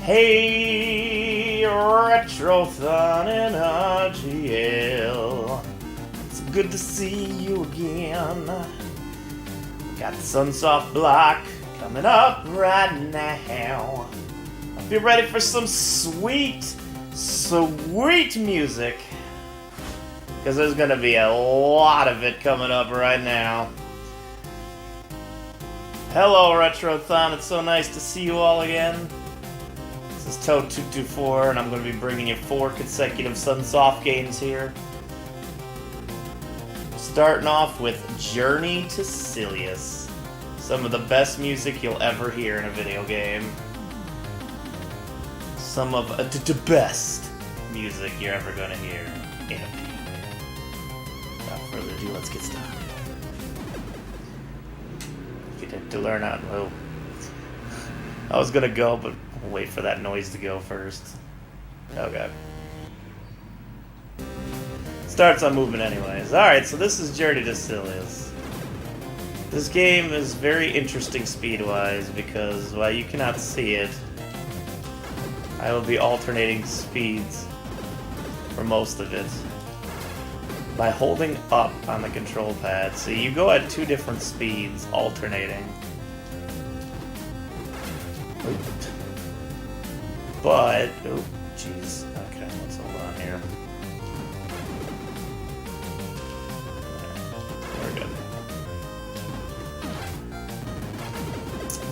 Hey, Retrothon and RGL. It's good to see you again. Got the Sunsoft block coming up right now. Be ready for some sweet music. Because there's going to be a lot of it coming up right now. Hello, Retrothon. It's so nice to see you all again. This is Toad224, and I'm going to be bringing you 4 consecutive Sunsoft games here. Starting off with Journey to Silius. Some of the best music you'll ever hear in a video game. Some of the best music you're ever going to hear in a video game. Without further ado, let's get started. Get to learn how to move. I was going to go, but we'll wait for that noise to go first. Okay. Starts on movement anyways. Alright, so this is Journey to Silius. This game is very interesting speed-wise because, while you cannot see it, I will be alternating speeds for most of it by holding up on the control pad. So you go at 2 different speeds, alternating. But, oh, jeez. Okay, let's hold on here. There, we're good.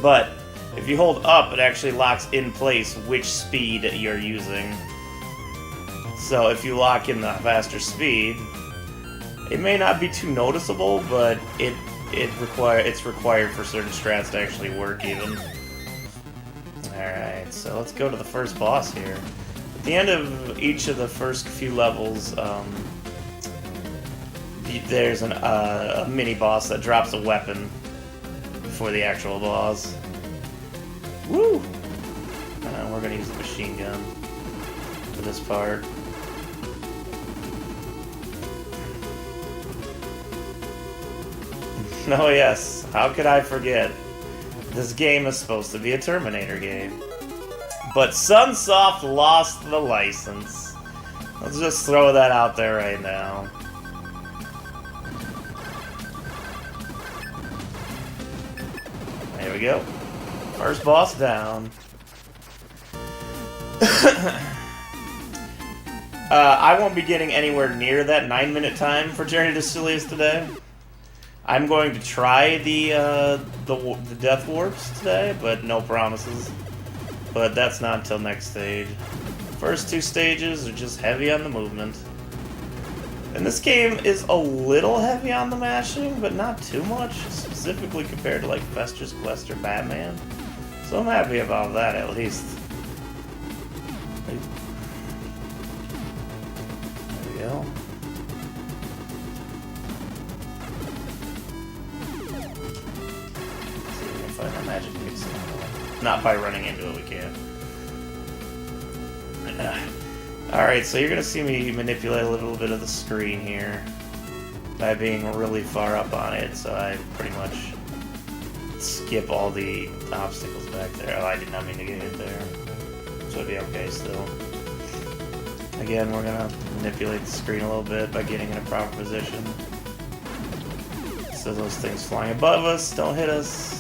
But, if you hold up, it actually locks in place which speed you're using. So, if you lock in the faster speed, it may not be too noticeable, but it's required for certain strats to actually work even. Alright, so let's go to the first boss here. At the end of each of the first few levels, there's a mini-boss that drops a weapon before the actual boss. Woo! We're gonna use the machine gun for this part. Oh yes, how could I forget? This game is supposed to be a Terminator game. But Sunsoft lost the license. Let's just throw that out there right now. There we go. First boss down. I won't be getting anywhere near that 9-minute time for Journey to Silius today. I'm going to try the death warps today, but no promises. But that's not until next stage. First 2 stages are just heavy on the movement. And this game is a little heavy on the mashing, but not too much, specifically compared to like Fester's Quest or Batman. So I'm happy about that at least. There we go. Find our magic mix. Not by running into it, we can't. Alright, so you're gonna see me manipulate a little bit of the screen here by being really far up on it, so I pretty much skip all the obstacles back there. Oh, I did not mean to get hit there. So it'd be okay still. Again, we're gonna manipulate the screen a little bit by getting in a proper position. So those things flying above us don't hit us.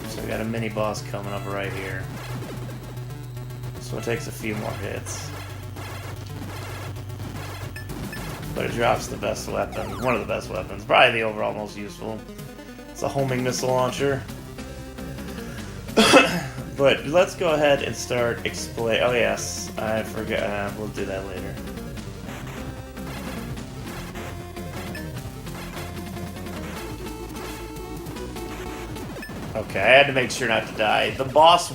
So we got a mini boss coming up right here. So it takes a few more hits. But it drops the best weapon, one of the best weapons, probably the overall most useful. It's a homing missile launcher. But let's go ahead and start explain. Oh yes, I forgot. We'll do that later. Okay, I had to make sure not to die. The boss,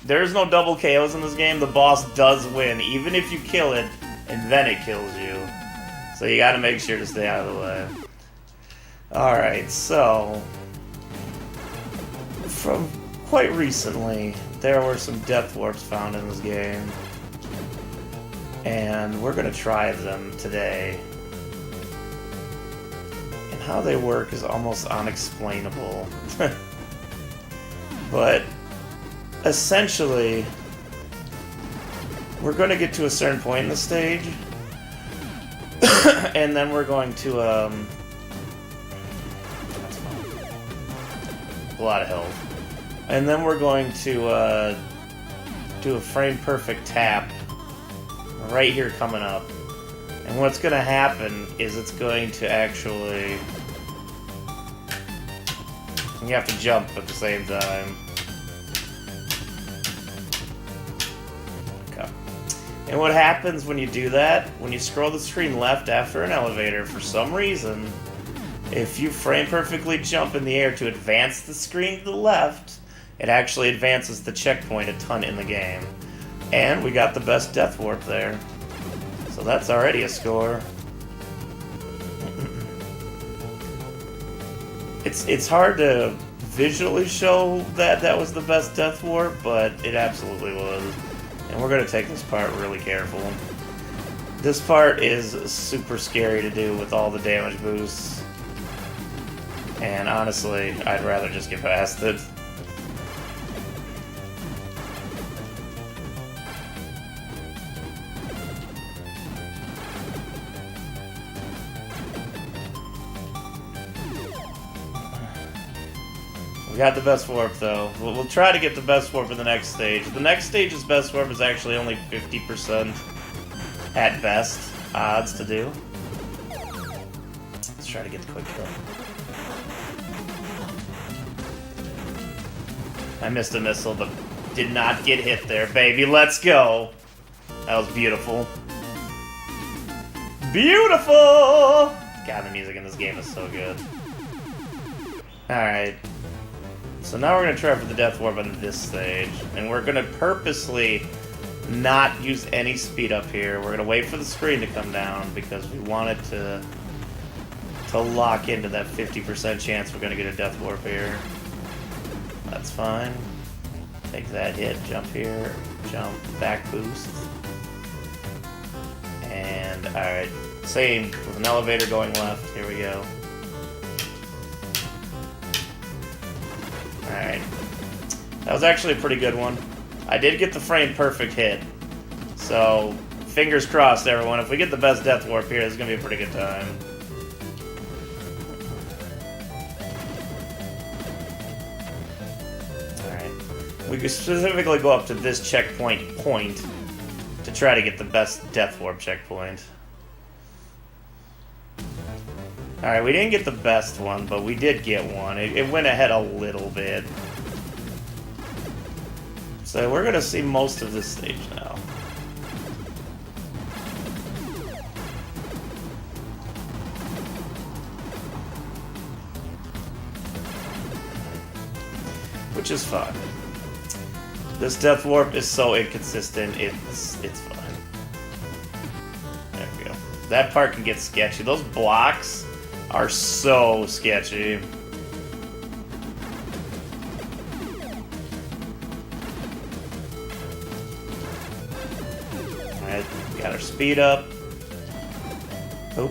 there's no double KOs in this game. The boss does win, even if you kill it, and then it kills you. So you gotta make sure to stay out of the way. Alright, so... quite recently, there were some death warps found in this game. And we're going to try them today. And how they work is almost unexplainable. But essentially, we're going to get to a certain point in the stage, and then we're going to, that's fine. A lot of health. And then we're going to, do a frame-perfect tap right here coming up. And what's going to happen is it's going to actually... You have to jump at the same time. Okay. And what happens when you do that, when you scroll the screen left after an elevator, for some reason, if you frame perfectly jump in the air to advance the screen to the left, it actually advances the checkpoint a ton in the game. And we got the best death warp there. So that's already a score. It's hard to visually show that that was the best death warp, but it absolutely was. And we're going to take this part really careful. This part is super scary to do with all the damage boosts. And honestly, I'd rather just get past it. We got the best warp, though. We'll try to get the best warp in the next stage. The next stage's best warp is actually only 50% at best odds to do. Let's try to get the quick kill. I missed a missile, but did not get hit there, baby. Let's go. That was beautiful. Beautiful! God, the music in this game is so good. Alright. So now we're going to try for the death warp on this stage. And we're going to purposely not use any speed up here. We're going to wait for the screen to come down because we want it to lock into that 50% chance we're going to get a death warp here. That's fine. Take that hit, jump here, jump, back boost. And, alright, same with an elevator going left. Here we go. Alright. That was actually a pretty good one. I did get the frame perfect hit. So, fingers crossed, everyone. If we get the best death warp here, it's going to be a pretty good time. Alright. We could specifically go up to this checkpoint point to try to get the best death warp checkpoint. Alright, we didn't get the best one, but we did get one. It went ahead a little bit. So we're going to see most of this stage now. Which is fine. This death warp is so inconsistent, it's fine. There we go. That part can get sketchy. Those blocks are so sketchy. Alright, got our speed up. Oop.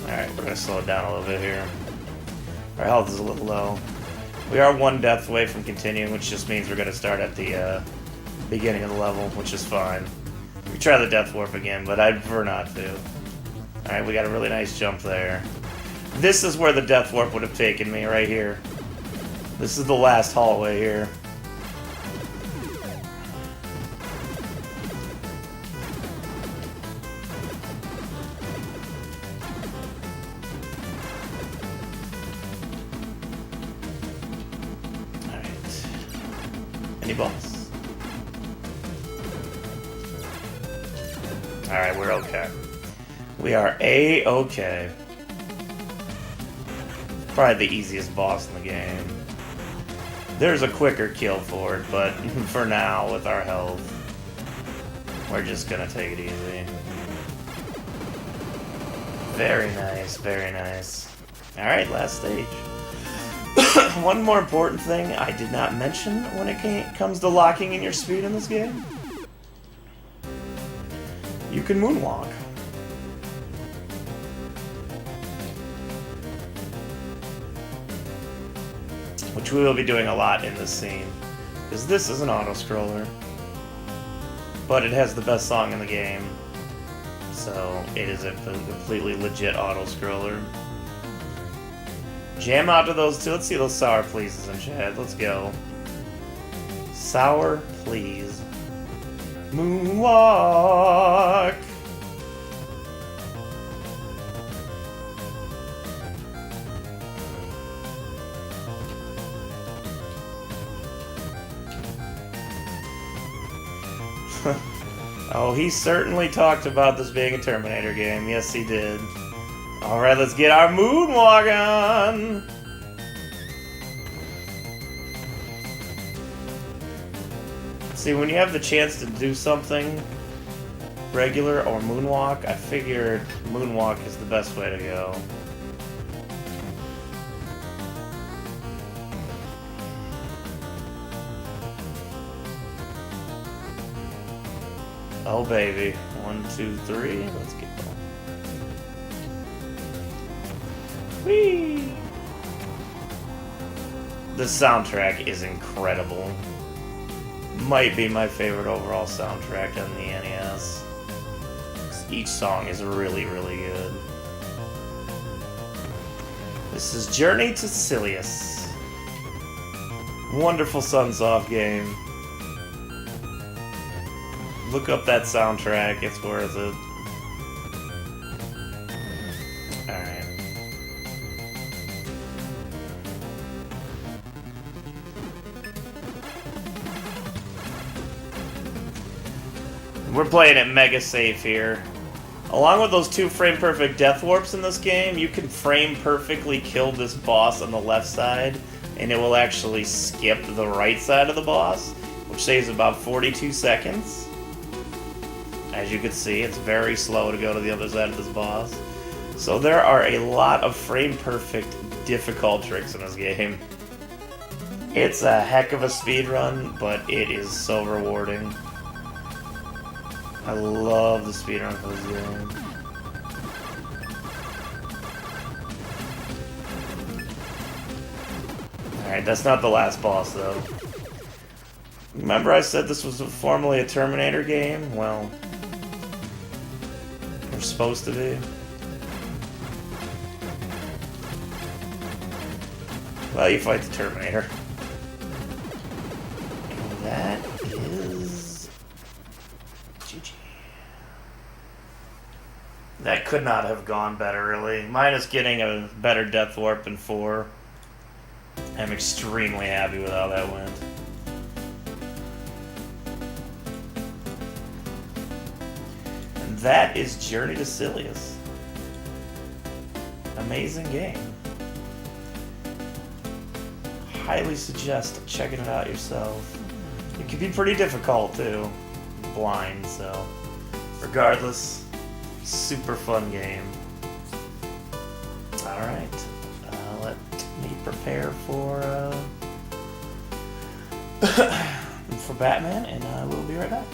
Alright, we're gonna slow it down a little bit here. Our health is a little low. We are one death away from continuing, which just means we're gonna start at the beginning of the level, which is fine. We can try the death warp again, but I'd prefer not to. Alright, we got a really nice jump there. This is where the death warp would have taken me, right here. This is the last hallway here. Alright. Any boss? Alright, we're okay. We are A-okay. Probably the easiest boss in the game. There's a quicker kill for it, but for now, with our health, we're just gonna take it easy. Very nice, very nice. Alright, last stage. One more important thing I did not mention when it comes to locking in your speed in this game. You can moonwalk. Which we will be doing a lot in this scene. Because this is an auto-scroller. But it has the best song in the game. So it is a completely legit auto-scroller. Jam out to those two. Let's see those sour pleases in chat. Let's go. Sour please. Moonwalk. Oh, he certainly talked about this being a Terminator game. Yes, he did. Alright, let's get our moonwalk on! See, when you have the chance to do something regular or moonwalk, I figured moonwalk is the best way to go. Oh baby. 1, 2, 3. Let's get going. Whee! This soundtrack is incredible. Might be my favorite overall soundtrack on the NES. Each song is really, really good. This is Journey to Silius. Wonderful Sunsoft game. Look up that soundtrack, it's worth it. Alright. We're playing it mega safe here. Along with those 2 frame perfect death warps in this game, you can frame perfectly kill this boss on the left side, and it will actually skip the right side of the boss, which saves about 42 seconds. As you can see, it's very slow to go to the other side of this boss. So there are a lot of frame-perfect, difficult tricks in this game. It's a heck of a speedrun, but it is so rewarding. I love the speedrun for this game. Alright, that's not the last boss, though. Remember I said this was formerly a Terminator game? Well, we're supposed to be. Well, you fight the Terminator. And that is... GG. That could not have gone better, really. Minus getting a better Death Warp in 4. I'm extremely happy with how that went. That is Journey to Silius. Amazing game. Highly suggest checking it out yourself. It can be pretty difficult too. Blind, so regardless, super fun game. Alright, let me prepare for Batman, and we'll be right back.